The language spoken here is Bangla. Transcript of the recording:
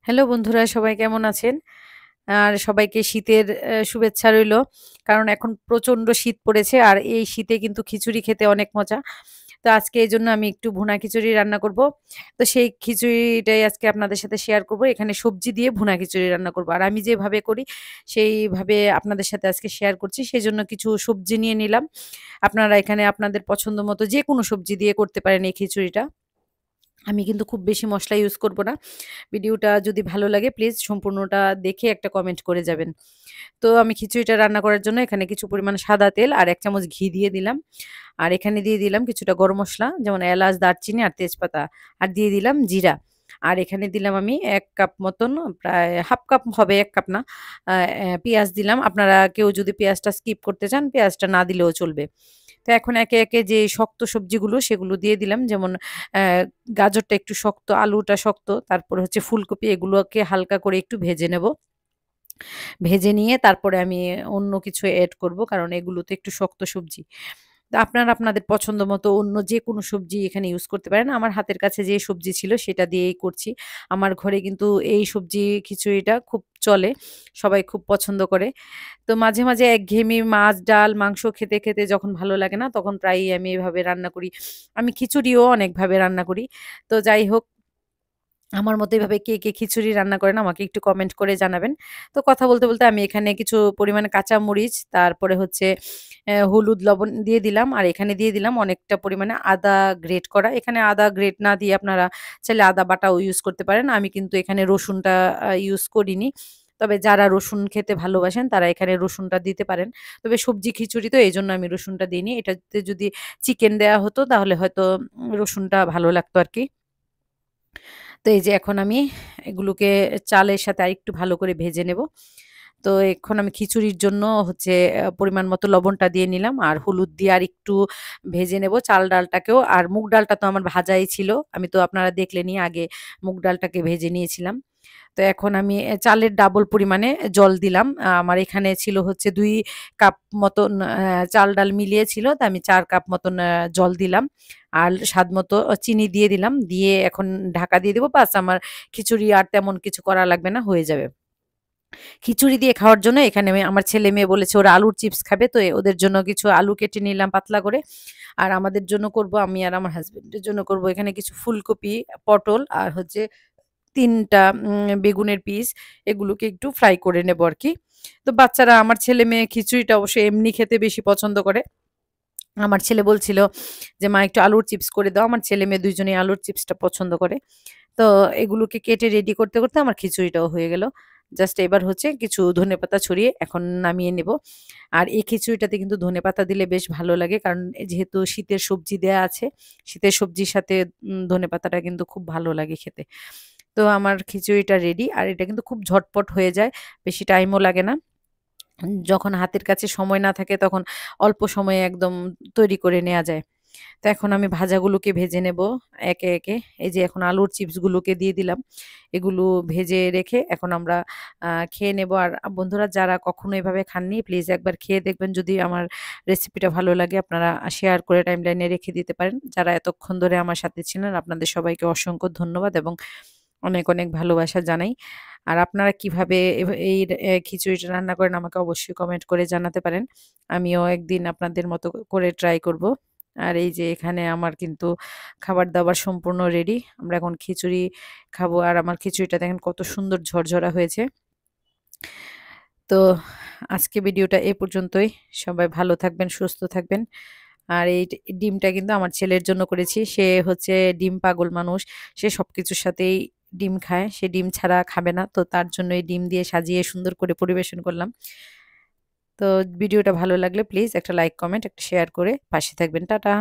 হ্যালো বন্ধুরা, সবাই কেমন আছেন? আর সবাইকে শীতের শুভেচ্ছা রইলো। কারণ এখন প্রচণ্ড শীত পড়েছে আর এই শীতে কিন্তু খিচুড়ি খেতে অনেক মজা। তো আজকে এজন্য আমি একটু ভুনা খিচুড়ি রান্না করব। তো সেই খিচুড়িটাই আজকে আপনাদের সাথে শেয়ার করব। এখানে সবজি দিয়ে ভুনা খিচুড়ি রান্না করব। আর আমি যেভাবে করি সেইভাবে আপনাদের সাথে আজকে শেয়ার করছি। সেজন্য কিছু সবজি নিয়ে নিলাম। আপনারা এখানে আপনাদের পছন্দ মতো যেকোনো সবজি দিয়ে করতে পারেন এই খিচুড়িটা। আমি কিন্তু খুব বেশি মসলা ইউজ করব না। ভিডিওটা যদি ভালো লাগে প্লিজ সম্পূর্ণটা দেখে একটা কমেন্ট করে যাবেন। তো আমি খিচুড়িটা রান্না করার জন্য এখানে কিছু পরিমাণ সাদা তেল আর ১ চামচ ঘি দিয়ে দিলাম। আর এখানে দিয়ে দিলাম কিছুটা গরম মসলা যেমন এলাচ, দারচিনি আর তেজপাতা। আর দিয়ে দিলাম জিরা। আর এখানে দিলাম আমি ১ কাপ মতন, প্রায় ১/২ কাপ হবে, ১ কাপ না। পেঁয়াজ দিলাম। আপনারা কেউ যদি পেঁয়াজটা স্কিপ করতে চান পেঁয়াজটা না দিলেও চলবে। তো এখন একে, একে যে শক্ত সবজিগুলো সেগুলো দিয়ে দিলাম। যেমন অ্যা গাজরটা একটু শক্ত, আলুটা শক্ত, তারপর হচ্ছে ফুলকপি, এগুলোকে হালকা করে একটু ভেজে নেব। ভেজে নিয়ে তারপরে আমি অন্য কিছু এড করব। কারণ এগুলো তো একটু শক্ত সবজি। তো আপনারা আপনাদের পছন্দ মতো অন্য যেকোনো সবজি এখানে ইউজ করতে পারেন। আমার হাতের কাছে যে সবজি ছিল সেটা দিয়েই করছি। আমার ঘরে কিন্তু এই সবজি খিচুড়িটা খুব চলে। সবাই খুব পছন্দ করে। তো মাঝে, মাঝে একঘেয়েমি মাছ, ডাল, মাংস খেতে, খেতে যখন ভালো লাগে না তখন প্রায়ই আমি এভাবে রান্না করি। আমি খিচুড়িও অনেকভাবে রান্না করি। তো যাই হোক, আমার মতো এভাবে কে, কে খিচুড়ি রান্না করেন আমাকে একটু কমেন্ট করে জানাবেন। তো কথা বলতে, বলতে আমি এখানে কিছু পরিমাণে কাঁচামরিচ, তারপরে হচ্ছে হলুদ, লবণ দিয়ে দিলাম। আর এখানে দিয়ে দিলাম অনেকটা পরিমাণে আদা গ্রেট করা। এখানে আদা গ্রেট না দিয়ে আপনারা চাইলে আদা বাটাও ইউজ করতে পারেন। আমি কিন্তু এখানে রসুনটা ইউজ করিনি। তবে যারা রসুন খেতে ভালোবাসেন তারা এখানে রসুনটা দিতে পারেন। তবে সবজি খিচুড়ি তো এজন্য আমি রসুনটা দিইনি। এটাতে যদি চিকেন দেয়া হতো তাহলে হয়তো রসুনটা ভালো লাগতো আরকি। তো এই যে এখন আমি এগুলোকে চালের সাথে আরেকটু ভালো করে ভেজে নেব। তো এখন আমি খিচুড়ির জন্য হচ্ছে পরিমাণ মতো লবণটা দিয়ে নিলাম আর হলুদ দিয়ে আরেকটু ভেজে নেব চাল ডালটাকেও। আর মুগ ডালটা তো আমার ভাজাই ছিল। আমি তো আপনারা দেখলেনই আগে মুগ ডালটাকে ভেজে নিয়েছিলাম। তো এখন আমি চালের ডাবল পরিমাণে জল দিলাম। আমার এখানে ছিল হচ্ছে ২ কাপ মতন চাল ডাল মিলিয়ে ছিল। তো আমি ৪ কাপ মতন জল দিলাম। আর স্বাদমতো চিনি দিয়ে দিলাম। দিয়ে এখন ঢাকা দিয়ে দিব। বাস আমার খিচুড়ি আর তেমন কিছু করা লাগবে না, হয়ে যাবে। খিচুড়ি দিয়ে খাওয়ার জন্য এখানে আমি আমার ছেলে-মেয়ে বলেছে ওরা আলুর চিপস খাবে। তো ওদের জন্য কিছু আলু কেটে নিলাম পাতলা করে। আর আমাদের জন্য করব, আমি আর আমার হাসব্যান্ডের জন্য করব এখানে কিছু ফুলকপি, পটল আর হচ্ছে ৩ টা বেগুনের পিস, এগুলোকে একটু ফ্রাই করে নেব আরকি। তো বাচ্চারা, আমার ছেলে-মেয়ে খিচুড়িটা অবশ্যই এমনি খেতে বেশি পছন্দ করে। আমার ছেলে বলছিল যে, "মা একটু আলুর চিপস করে দাও।" আমার ছেলে-মেয়ে ২ জনেই আলুর চিপসটা পছন্দ করে। তো এগুলোকে কেটে রেডি করতে, করতে আমার খিচুড়িটাও হয়ে গেল। জাস্ট এবার হচ্ছে কিছু ধনেপাতা ছড়িয়ে এখন নামিয়ে নেব। আর এই খিচুড়িটাতে কিন্তু ধনেপাতা দিলে বেশ ভালো লাগে। কারণ যেহেতু শীতের সবজি দেয়া আছে, শীতের সবজির সাথে ধনেপাতাটা কিন্তু খুব ভালো লাগে খেতে। তো আমার খিচুড়িটা রেডি। আর এটা কিন্তু খুব ঝটপট হয়ে যায়। বেশি টাইমও লাগে না। যখন হাতের কাছে সময় না থাকে তখন অল্প সময়ে একদম তৈরি করে নেয়া যায়। তো এখন আমি ভাজাগুলোকে ভেজে নেব একে, একে। এই যে এখন আলুর চিপসগুলোকে দিয়ে দিলাম। এগুলো ভেজে রেখে এখন আমরা খেয়ে নেব। আর বন্ধুরা, যারা কখনো এভাবে খাননি প্লিজ একবার খেয়ে দেখবেন। যদি আমার রেসিপিটা ভালো লাগে আপনারা শেয়ার করে টাইমলাইনে রেখে দিতে পারেন। যারা এতক্ষণ ধরে আমার সাথে ছিলেন আপনাদের সবাইকে অসংখ্য ধন্যবাদ এবং অনেক, অনেক ভালোবাসা জানাই। আর আপনারা কিভাবে এই খিচুড়িটা রান্না করেন আমাকে অবশ্যই কমেন্ট করে জানাতে পারেন। আমিও একদিন আপনাদের মতো করে ট্রাই করব। আর এই যে এখানে আমার কিন্তু খাবার-দাবার সম্পূর্ণ রেডি। আমরা এখন খিচুড়ি খাবো। আর আমার খিচুড়িটা দেখেন কত সুন্দর ঝরঝরা হয়েছে। তো আজকে ভিডিওটা এ পর্যন্তই। সবাই ভালো থাকবেন, সুস্থ থাকবেন। আর এই ডিমটা কিন্তু আমার ছেলের জন্য করেছি। সে হচ্ছে ডিম পাগল মানুষ। সে সবকিছুর সাথেই ডিম খায়। সে ডিম ছাড়া খাবে না। তো তার জন্য এই ডিম দিয়ে সাজিয়ে সুন্দর করে পরিবেশন করলাম। তো ভিডিওটা ভালো লাগলে প্লিজ একটা লাইক, কমেন্ট, একটা শেয়ার করে পাশে থাকবেন। টাটা।